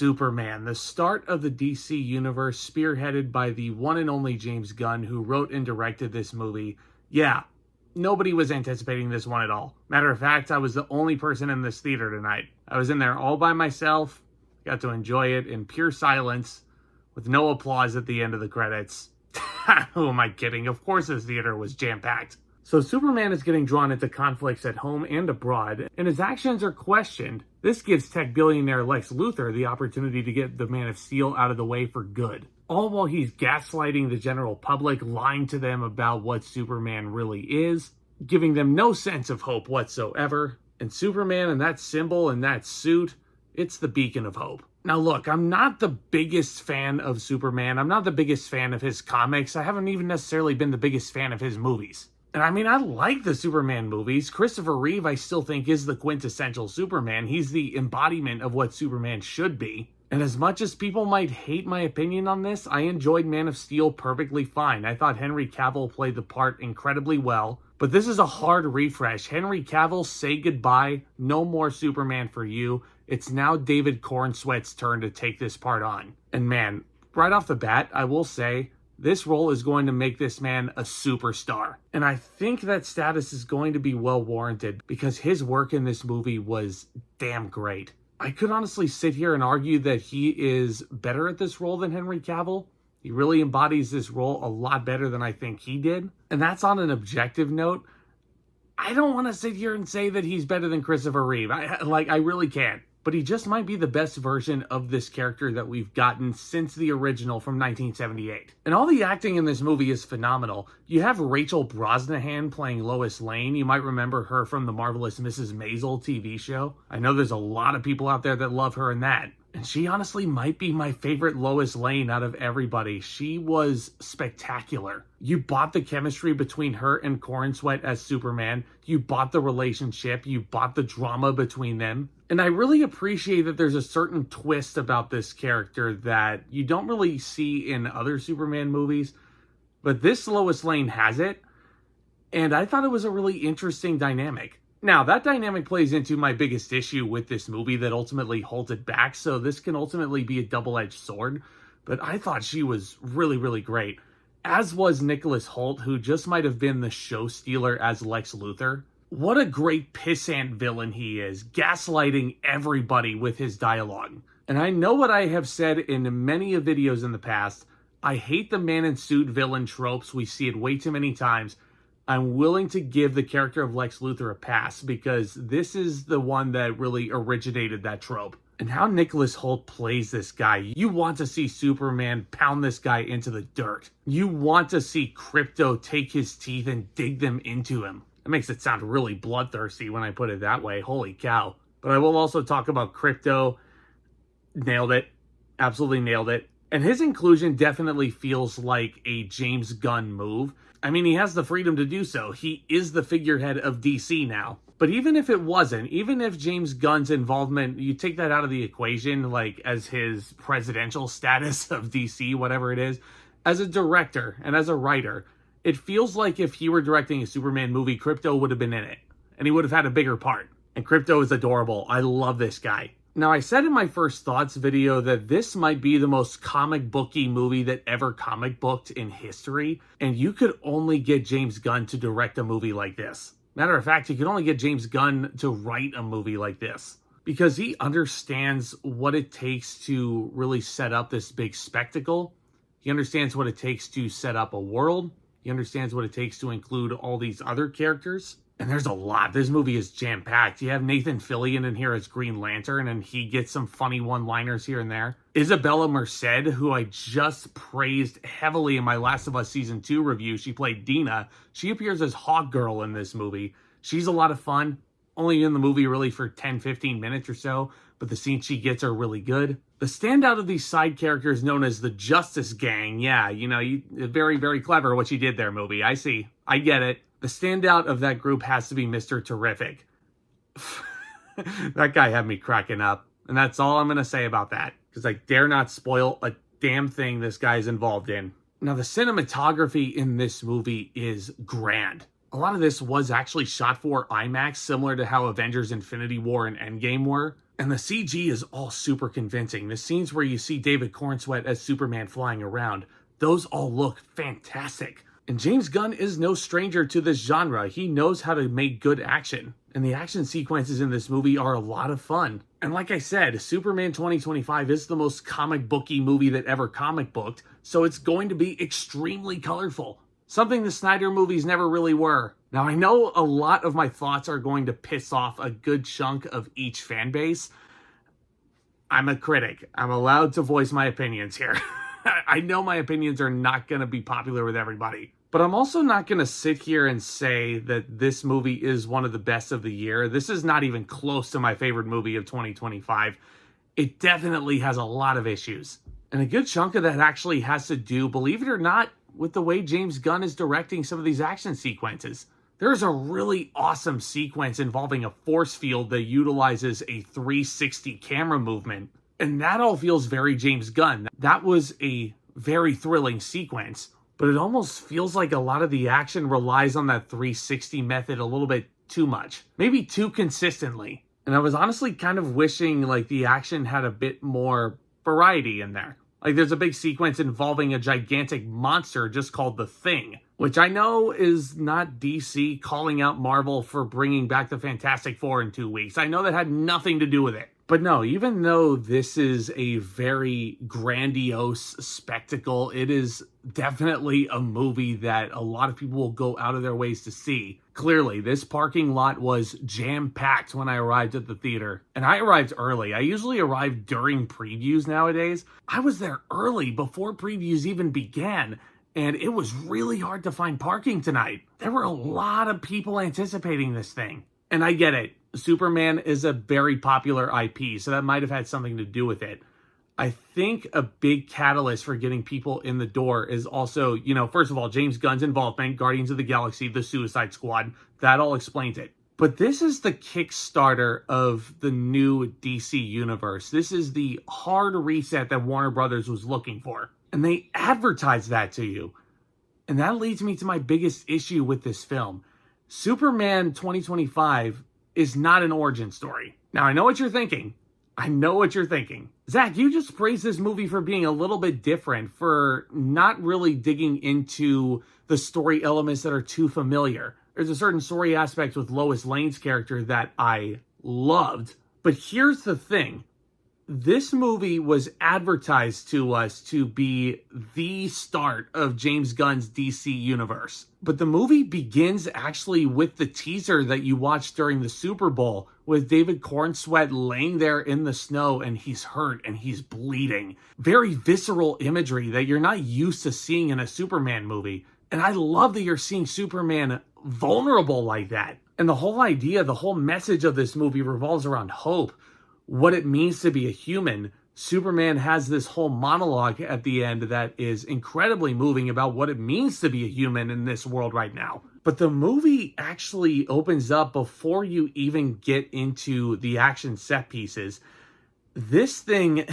Superman, the start of the DC universe, spearheaded by the one and only James Gunn, who wrote and directed this movie. Yeah, nobody was anticipating this one at all. Matter of fact, I was the only person in this theater tonight. I was in there all by myself, got to enjoy it in pure silence, with no applause at the end of the credits. Who am I kidding? Of course this theater was jam-packed. So Superman is getting drawn into conflicts at home and abroad, and his actions are questioned. This gives tech billionaire Lex Luthor the opportunity to get the Man of Steel out of the way for good. All while he's gaslighting the general public, lying to them about what Superman really is, giving them no sense of hope whatsoever. And Superman and that symbol and that suit, it's the beacon of hope. Now look, I'm not the biggest fan of Superman. I'm not the biggest fan of his comics. I haven't even necessarily been the biggest fan of his movies. And I mean, I like the Superman movies. Christopher Reeve, I still think, is the quintessential Superman. He's the embodiment of what Superman should be. And as much as people might hate my opinion on this, I enjoyed Man of Steel perfectly fine. I thought Henry Cavill played the part incredibly well. But this is a hard refresh. Henry Cavill, say goodbye. No more Superman for you. It's now David Corenswet's turn to take this part on. And man, right off the bat, I will say, this role is going to make this man a superstar. And I think that status is going to be well warranted because his work in this movie was damn great. I could honestly sit here and argue that he is better at this role than Henry Cavill. He really embodies this role a lot better than I think he did. And that's on an objective note. I don't want to sit here and say that he's better than Christopher Reeve. I really can't. But he just might be the best version of this character that we've gotten since the original from 1978. And all the acting in this movie is phenomenal. You have Rachel Brosnahan playing Lois Lane. You might remember her from the Marvelous Mrs. Maisel TV show. I know there's a lot of people out there that love her in that. And she honestly might be my favorite Lois Lane out of everybody. She was spectacular. You bought the chemistry between her and Corenswet as Superman. You bought the relationship. You bought the drama between them. And I really appreciate that there's a certain twist about this character that you don't really see in other Superman movies. But this Lois Lane has it. And I thought it was a really interesting dynamic. Now, that dynamic plays into my biggest issue with this movie that ultimately holds it back, so this can ultimately be a double-edged sword, but I thought she was really, really great. As was Nicholas Hoult, who just might have been the show stealer as Lex Luthor. What a great pissant villain he is, gaslighting everybody with his dialogue. And I know what I have said in many of videos in the past, I hate the man-in-suit villain tropes, we see it way too many times. I'm willing to give the character of Lex Luthor a pass because this is the one that really originated that trope. And how Nicholas Hoult plays this guy. You want to see Superman pound this guy into the dirt. You want to see Krypto take his teeth and dig them into him. That makes it sound really bloodthirsty when I put it that way. Holy cow. But I will also talk about Krypto. Nailed it. Absolutely nailed it. And his inclusion definitely feels like a James Gunn move. I mean, he has the freedom to do so. He is the figurehead of DC now. But even if it wasn't, even if James Gunn's involvement, you take that out of the equation, like as his presidential status of DC, whatever it is, as a director and as a writer, it feels like if he were directing a Superman movie, Krypto would have been in it. And he would have had a bigger part. And Krypto is adorable. I love this guy. Now, I said in my first thoughts video that this might be the most comic booky movie that ever comic booked in history, and you could only get James Gunn to direct a movie like this. Matter of fact, you could only get James Gunn to write a movie like this, because he understands what it takes to really set up this big spectacle. He understands what it takes to set up a world. He understands what it takes to include all these other characters. And there's a lot. This movie is jam-packed. You have Nathan Fillion in here as Green Lantern, and he gets some funny one-liners here and there. Isabela Merced, who I just praised heavily in my Last of Us Season 2 review. She played Dina. She appears as Hawk Girl in this movie. She's a lot of fun. Only in the movie really for 10-15 minutes or so, but the scenes she gets are really good. The standout of these side characters known as the Justice Gang. Yeah, very, very clever what you did there, movie. I see. I get it. The standout of that group has to be Mr. Terrific. That guy had me cracking up. And that's all I'm going to say about that. Because I dare not spoil a damn thing this guy's involved in. Now, the cinematography in this movie is grand. A lot of this was actually shot for IMAX, similar to how Avengers Infinity War and Endgame were. And the CG is all super convincing. The scenes where you see David Corenswet as Superman flying around, those all look fantastic. And James Gunn is no stranger to this genre. He knows how to make good action. And the action sequences in this movie are a lot of fun. And like I said, Superman 2025 is the most comic booky movie that ever comic booked, so it's going to be extremely colorful. Something the Snyder movies never really were. Now, I know a lot of my thoughts are going to piss off a good chunk of each fan base. I'm a critic. I'm allowed to voice my opinions here. I know my opinions are not going to be popular with everybody. But I'm also not going to sit here and say that this movie is one of the best of the year. This is not even close to my favorite movie of 2025. It definitely has a lot of issues. And a good chunk of that actually has to do, believe it or not, with the way James Gunn is directing some of these action sequences. There's a really awesome sequence involving a force field that utilizes a 360 camera movement. And that all feels very James Gunn. That was a very thrilling sequence, but it almost feels like a lot of the action relies on that 360 method a little bit too much. Maybe too consistently. And I was honestly kind of wishing like the action had a bit more variety in there. Like there's a big sequence involving a gigantic monster just called The Thing, which I know is not DC calling out Marvel for bringing back the Fantastic Four in 2 weeks. I know that had nothing to do with it. But no, even though this is a very grandiose spectacle, it is definitely a movie that a lot of people will go out of their ways to see. Clearly, this parking lot was jam-packed when I arrived at the theater. And I arrived early. I usually arrive during previews nowadays. I was there early before previews even began. And it was really hard to find parking tonight. There were a lot of people anticipating this thing. And I get it. Superman is a very popular IP, so that might have had something to do with it. I think a big catalyst for getting people in the door is also, first of all, James Gunn's involvement, Guardians of the Galaxy, the Suicide Squad. That all explains it. But this is the Kickstarter of the new DC universe. This is the hard reset that Warner Brothers was looking for. And they advertise that to you. And that leads me to my biggest issue with this film. Superman 2025 is not an origin story. Now, I know what you're thinking. Zack, you just praised this movie for being a little bit different, for not really digging into the story elements that are too familiar. There's a certain story aspect with Lois Lane's character that I loved. But here's the thing. This movie was advertised to us to be the start of James Gunn's DC universe. But the movie begins actually with the teaser that you watched during the Super Bowl with David Corenswet laying there in the snow and he's hurt and he's bleeding. Very visceral imagery that you're not used to seeing in a Superman movie. And I love that you're seeing Superman vulnerable like that. And the whole idea, the whole message of this movie revolves around hope. What it means to be a human. Superman has this whole monologue at the end that is incredibly moving about what it means to be a human in this world right now. But the movie actually opens up before you even get into the action set pieces. This thing,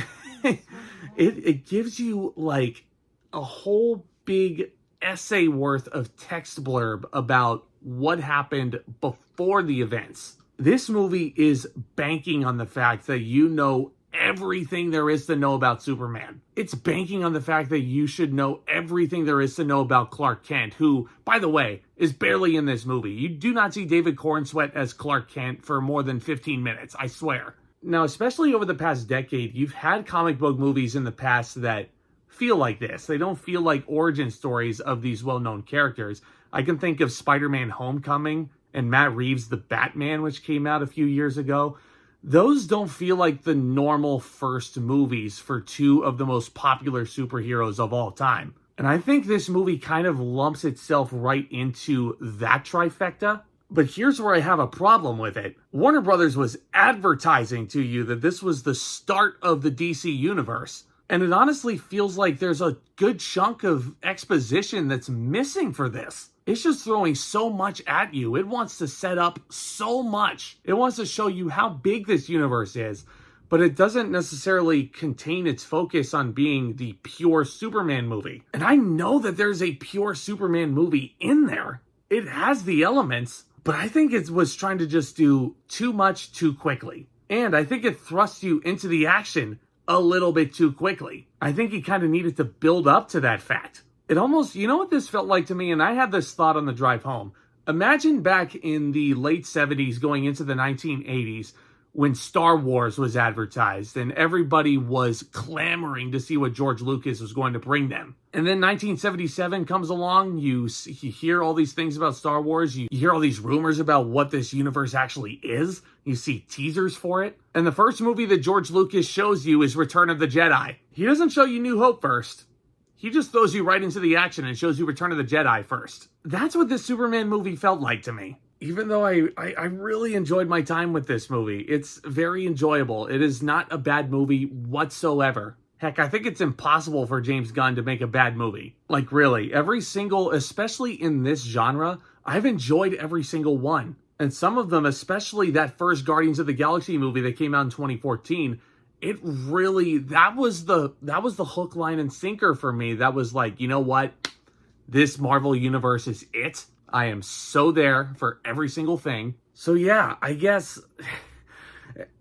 it gives you like a whole big essay worth of text blurb about what happened before the events. This movie is banking on the fact that you know everything there is to know about Superman. It's banking on the fact that you should know everything there is to know about Clark Kent, who, by the way, is barely in this movie. You do not see David Corenswet as Clark Kent for more than 15 minutes, I swear. Now, especially over the past decade, you've had comic book movies in the past that feel like this. They don't feel like origin stories of these well-known characters. I can think of Spider-Man Homecoming and Matt Reeves' The Batman, which came out a few years ago. Those don't feel like the normal first movies for two of the most popular superheroes of all time. And I think this movie kind of lumps itself right into that trifecta. But here's where I have a problem with it. Warner Brothers was advertising to you that this was the start of the DC universe. And it honestly feels like there's a good chunk of exposition that's missing for this. It's just throwing so much at you. It wants to set up so much. It wants to show you how big this universe is, but it doesn't necessarily contain its focus on being the pure Superman movie. And I know that there's a pure Superman movie in there. It has the elements, but I think it was trying to just do too much too quickly. And I think it thrusts you into the action a little bit too quickly. I think you kind of needed to build up to that fact. It almost, you know what this felt like to me? And I had this thought on the drive home. Imagine back in the late 70s going into the 1980s when Star Wars was advertised and everybody was clamoring to see what George Lucas was going to bring them. And then 1977 comes along, you hear all these things about Star Wars, you hear all these rumors about what this universe actually is, you see teasers for it. And the first movie that George Lucas shows you is Return of the Jedi. He doesn't show you New Hope first. He just throws you right into the action and shows you Return of the Jedi first. That's what this Superman movie felt like to me. Even though I really enjoyed my time with this movie. It's very enjoyable. It is not a bad movie whatsoever. Heck, I think it's impossible for James Gunn to make a bad movie. Like really, every single, especially in this genre, I've enjoyed every single one. And some of them, especially that first Guardians of the Galaxy movie that came out in 2014, it really, that was the hook, line, and sinker for me. That was like, you know what? This Marvel Universe is it. I am so there for every single thing. So yeah, I guess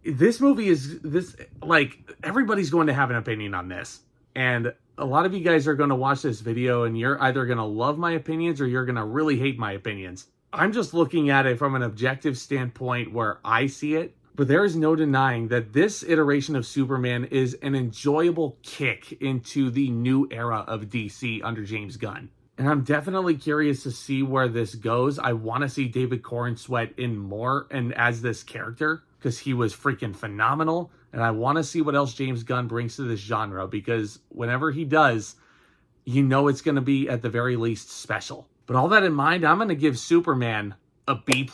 this movie is like, everybody's going to have an opinion on this. And a lot of you guys are going to watch this video and you're either going to love my opinions or you're going to really hate my opinions. I'm just looking at it from an objective standpoint where I see it. But there is no denying that this iteration of Superman is an enjoyable kick into the new era of DC under James Gunn. And I'm definitely curious to see where this goes. I want to see David Corenswet in more and as this character because he was freaking phenomenal. And I want to see what else James Gunn brings to this genre because whenever he does, you know it's going to be at the very least special. But all that in mind, I'm going to give Superman a B+.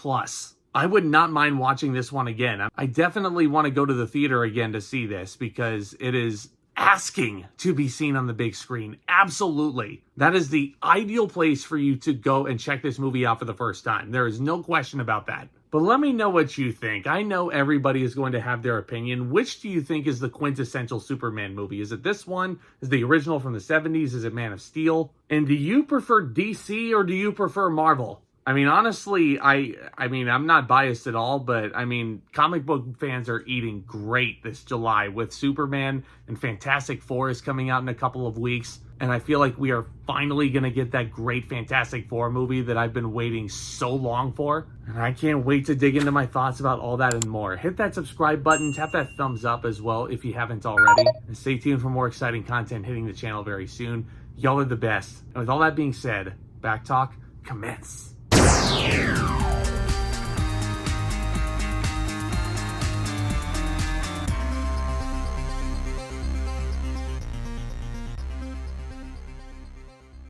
I would not mind watching this one again. I definitely want to go to the theater again to see this because it is asking to be seen on the big screen. Absolutely. That is the ideal place for you to go and check this movie out for the first time. There is no question about that. But let me know what you think. I know everybody is going to have their opinion. Which do you think is the quintessential Superman movie? Is it this one? Is it the original from the 70s? Is it Man of Steel? And do you prefer DC or do you prefer Marvel? I mean, honestly, I mean, I'm not biased at all, but I mean, comic book fans are eating great this July with Superman and Fantastic Four is coming out in a couple of weeks. And I feel like we are finally going to get that great Fantastic Four movie that I've been waiting so long for. And I can't wait to dig into my thoughts about all that and more. Hit that subscribe button, tap that thumbs up as well if you haven't already. And stay tuned for more exciting content hitting the channel very soon. Y'all are the best. And with all that being said, Back Talk, commence. Yeah.